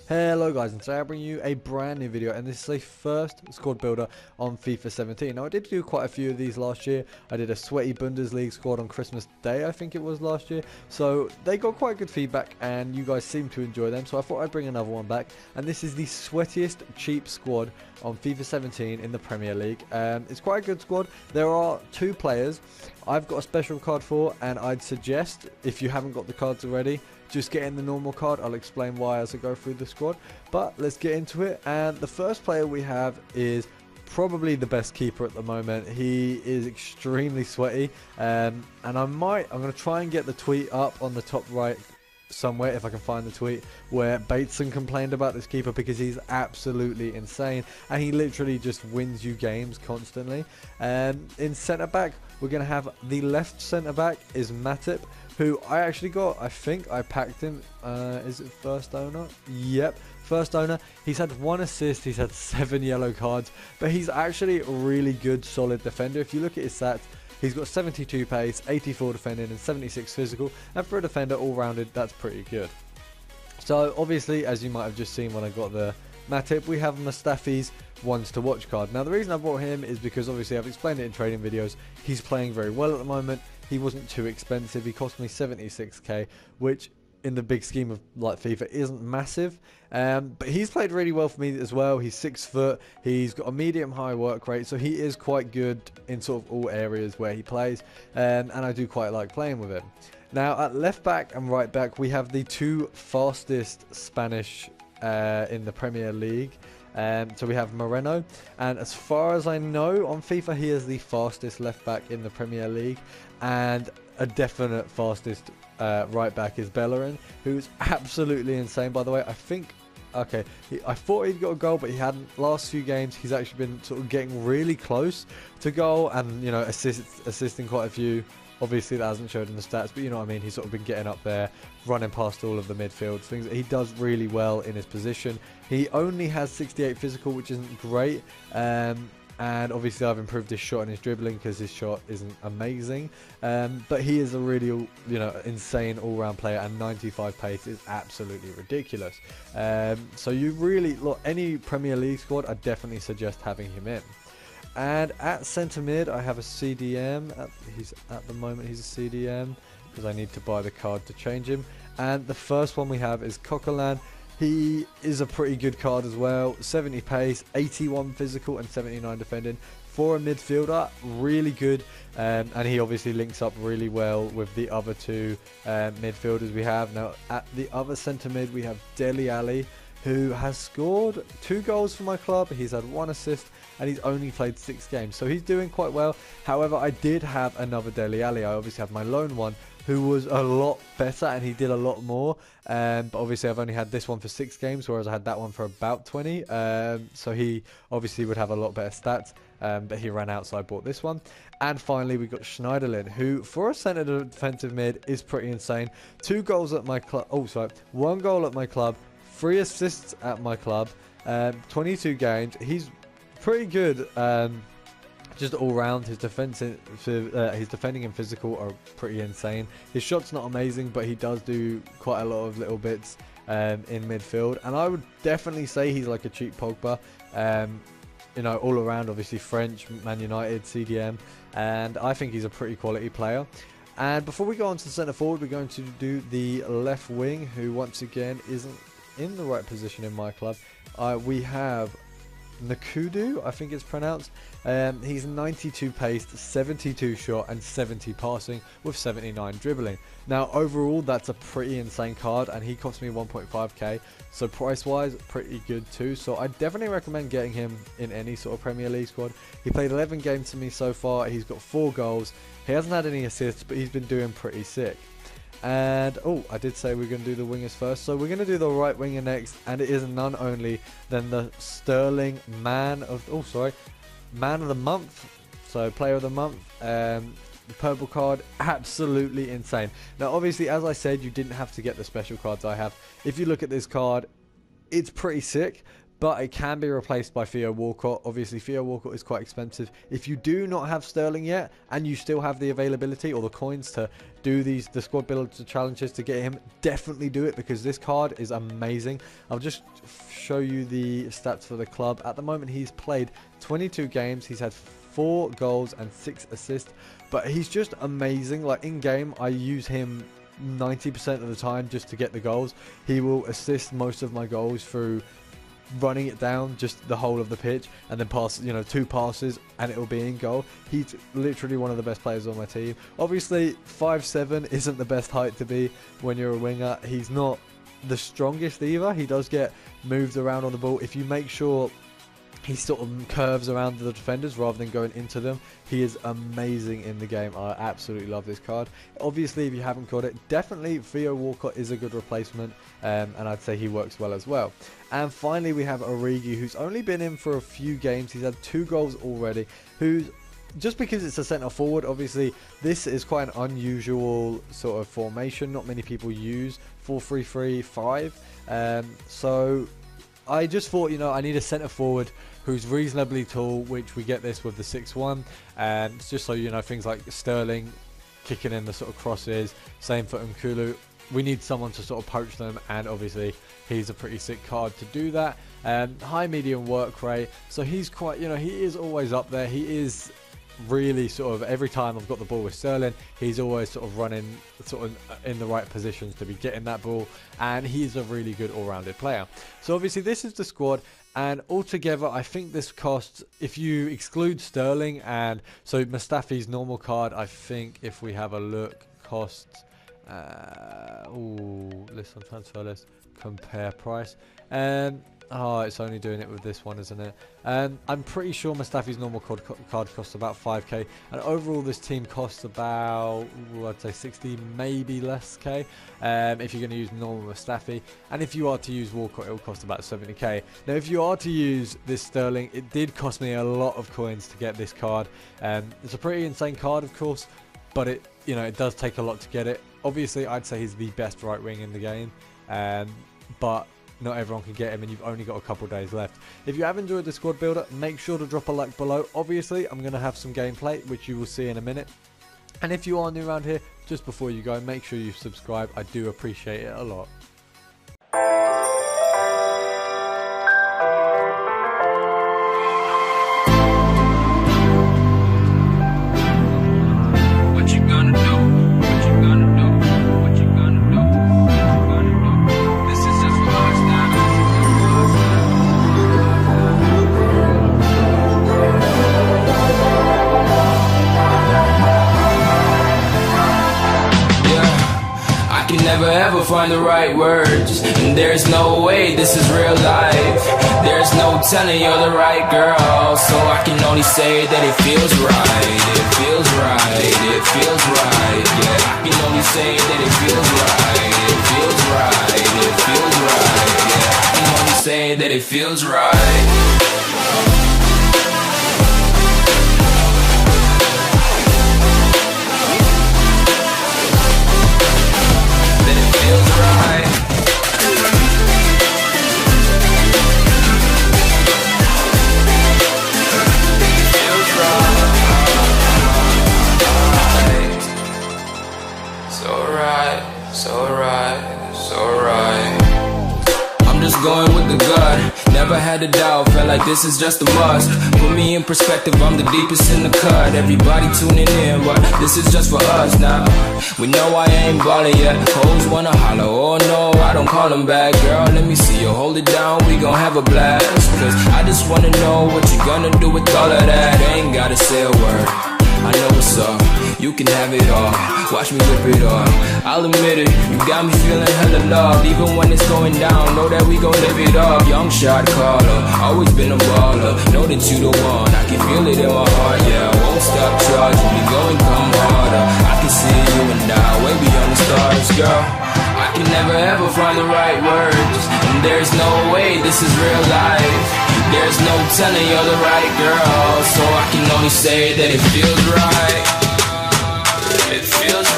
Hello guys, and today I bring you a brand new video, and this is a first squad builder on FIFA 17. Now I did do quite a few of these last year. I did a sweaty Bundesliga squad on Christmas Day, I think it was last year. So they got quite good feedback and you guys seem to enjoy them. So I thought I'd bring another one back, and this is the sweatiest cheap squad on FIFA 17 in the Premier League. It's quite a good squad. There are two players I've got a special card for, and I'd suggest if you haven't got the cards already, just get in the normal card. I'll explain why as I go through the squad, but let's get into it. And the first player we have is probably the best keeper at the moment. He is extremely sweaty, and I'm going to try and get the tweet up on the top right somewhere if I can find the tweet where Bateson complained about this keeper, because he's absolutely insane and he literally just wins you games constantly. In centre back, we're going to have the left centre back is Matip, who I actually got. I think I packed him. Is it first owner? Yep, first owner. He's had 1 assist. He's had 7 yellow cards, but he's actually a really good, solid defender. If you look at his stats, he's got 72 pace, 84 defending, and 76 physical. And for a defender, all-rounded, that's pretty good. So obviously, as you might have just seen when I got the Matip, we have Mustafi's ones to watch card. Now the reason I bought him is because obviously I've explained it in trading videos. He's playing very well at the moment. He wasn't too expensive. He cost me 76k, which in the big scheme of like FIFA isn't massive, but he's played really well for me as well. He's 6 foot, he's got a medium high work rate, so he is quite good in sort of all areas where he plays, and I do quite like playing with him. Now at left back and right back, we have the two fastest Spanish in the Premier League. So we have Moreno, and as far as I know on FIFA, he is the fastest left back in the Premier League, and a definite fastest right back is Bellerin, who's absolutely insane, by the way. I think, okay, I thought he'd got a goal, but he hadn't. Last few games, he's actually been sort of getting really close to goal, and, you know, assisting quite a few. Obviously, that hasn't showed in the stats, but you know what I mean. He's sort of been getting up there, running past all of the midfield things. He does really well in his position. He only has 68 physical, which isn't great. And obviously, I've improved his shot and his dribbling, because his shot isn't amazing. But he is a really, you know, insane all-round player, and 95 pace is absolutely ridiculous. So you really, look, any Premier League squad, I definitely suggest having him in. And at centre mid, I have a CDM. At the moment, he's a CDM, because I need to buy the card to change him. And the first one we have is Coquelin. He is a pretty good card as well. 70 pace, 81 physical, and 79 defending. For a midfielder, really good. And he obviously links up really well with the other two midfielders we have. Now, at the other centre mid, we have Dele Alli, who has scored 2 goals for my club. He's had 1 assist, and he's only played 6 games, so he's doing quite well. However, I did have another Dele Alli. I obviously have my loan one, who was a lot better, and he did a lot more. But obviously, I've only had this one for 6 games, whereas I had that one for about 20. So he obviously would have a lot better stats, but he ran out, so I bought this one. And finally, we got Schneiderlin, who, for a centre defensive mid, is pretty insane. 2 goals at my club. Oh, sorry, 1 goal at my club. 3 assists at my club, 22 games. He's pretty good, just all round. His his defending and physical are pretty insane. His shot's not amazing, but he does do quite a lot of little bits in midfield. And I would definitely say he's like a cheap Pogba. You know, all around, obviously French, Man United, CDM, and I think he's a pretty quality player. And before we go on to the centre forward, we're going to do the left wing, who once again isn't in the right position in my club. We have Nakudu, I think it's pronounced. He's 92 paced, 72 shot, and 70 passing with 79 dribbling. Now overall, that's a pretty insane card, and he cost me 1.5k, so price wise pretty good too. So I definitely recommend getting him in any sort of Premier League squad. He played 11 games for me so far. He's got 4 goals. He hasn't had any assists, but he's been doing pretty sick. And oh, I did say we're going to do the wingers first, so we're going to do the right winger next, and it is none only than the Sterling man of the month, so player of the month. The purple card, absolutely insane. Now obviously, as I said, you didn't have to get the special cards I have. If you look at this card, it's pretty sick, but it can be replaced by Theo Walcott. Obviously, Theo Walcott is quite expensive. If you do not have Sterling yet, and you still have the availability or the coins to do the squad builder challenges to get him, definitely do it, because this card is amazing. I'll just show you the stats for the club. At the moment, he's played 22 games. He's had 4 goals and 6 assists, but he's just amazing. Like in game, I use him 90% of the time just to get the goals. He will assist most of my goals through running it down just the whole of the pitch and then pass, 2 passes and it will be in goal. He's literally one of the best players on my team. Obviously 5'7" isn't the best height to be when you're a winger. He's not the strongest either. He does get moved around on the ball. If you make sure he sort of curves around the defenders rather than going into them, he is amazing in the game. I absolutely love this card. Obviously, if you haven't got it, definitely Theo Walcott is a good replacement, and I'd say he works well as well. And finally, we have Origi, who's only been in for a few games. He's had 2 goals already, who's just because it's a centre forward. Obviously this is quite an unusual sort of formation. Not many people use 4-3-3-5, so I just thought, I need a centre forward who's reasonably tall, which we get this with the 6'1", and just so things like Sterling kicking in the sort of crosses, same for Nkulu. We need someone to sort of poach them, and obviously he's a pretty sick card to do that. High medium work rate, so he's quite, he is always up there. He is really sort of, every time I've got the ball with Sterling, he's always sort of running sort of in the right positions to be getting that ball, and he's a really good all-rounded player. So obviously this is the squad, and altogether I think this costs, if you exclude Sterling, and so Mustafi's normal card, I think if we have a look, costs list on transfer list, compare price, oh, it's only doing it with this one, isn't it? I'm pretty sure Mustafi's normal card costs about 5k, and overall this team costs about, I'd say 60, maybe less k, if you're going to use normal Mustafi. And if you are to use Walcott, it will cost about 70k. Now, if you are to use this Sterling, it did cost me a lot of coins to get this card. It's a pretty insane card, of course, but it does take a lot to get it. Obviously, I'd say he's the best right wing in the game, but not everyone can get him, and you've only got a couple days left. If you have enjoyed the squad builder, make sure to drop a like below. Obviously, I'm going to have some gameplay, which you will see in a minute. And if you are new around here, just before you go, make sure you subscribe. I do appreciate it a lot. Never ever find the right words, and there's no way this is real life. There's no telling you're the right girl, so I can only say that it feels right. It feels right, it feels right, yeah. I can only say that it feels right. It feels right, it feels right, yeah. I can only say that it feels right. Going with the gut, never had a doubt, felt like this is just a must. Put me in perspective, I'm the deepest in the cut. Everybody tuning in, but this is just for us now. We know I ain't ballin' yet, hoes wanna holler, oh no, I don't call them back. Girl, let me see you hold it down, we gon' have a blast. Cause I just wanna know what you gonna do with all of that. Ain't gotta say a word, I know what's up, you can have it all. Watch me whip it up, I'll admit it, you got me feeling hella loved. Even when it's going down, know that we gon' live it up. Young shot caller, always been a baller. Know that you the one, I can feel it in my heart, yeah. I won't stop charging me, go and come harder. I can see you and I, way beyond the stars, girl. I can never ever find the right words, and there's no way this is real life. There's no telling you're the right girl, so I can only say that it feels right. It feels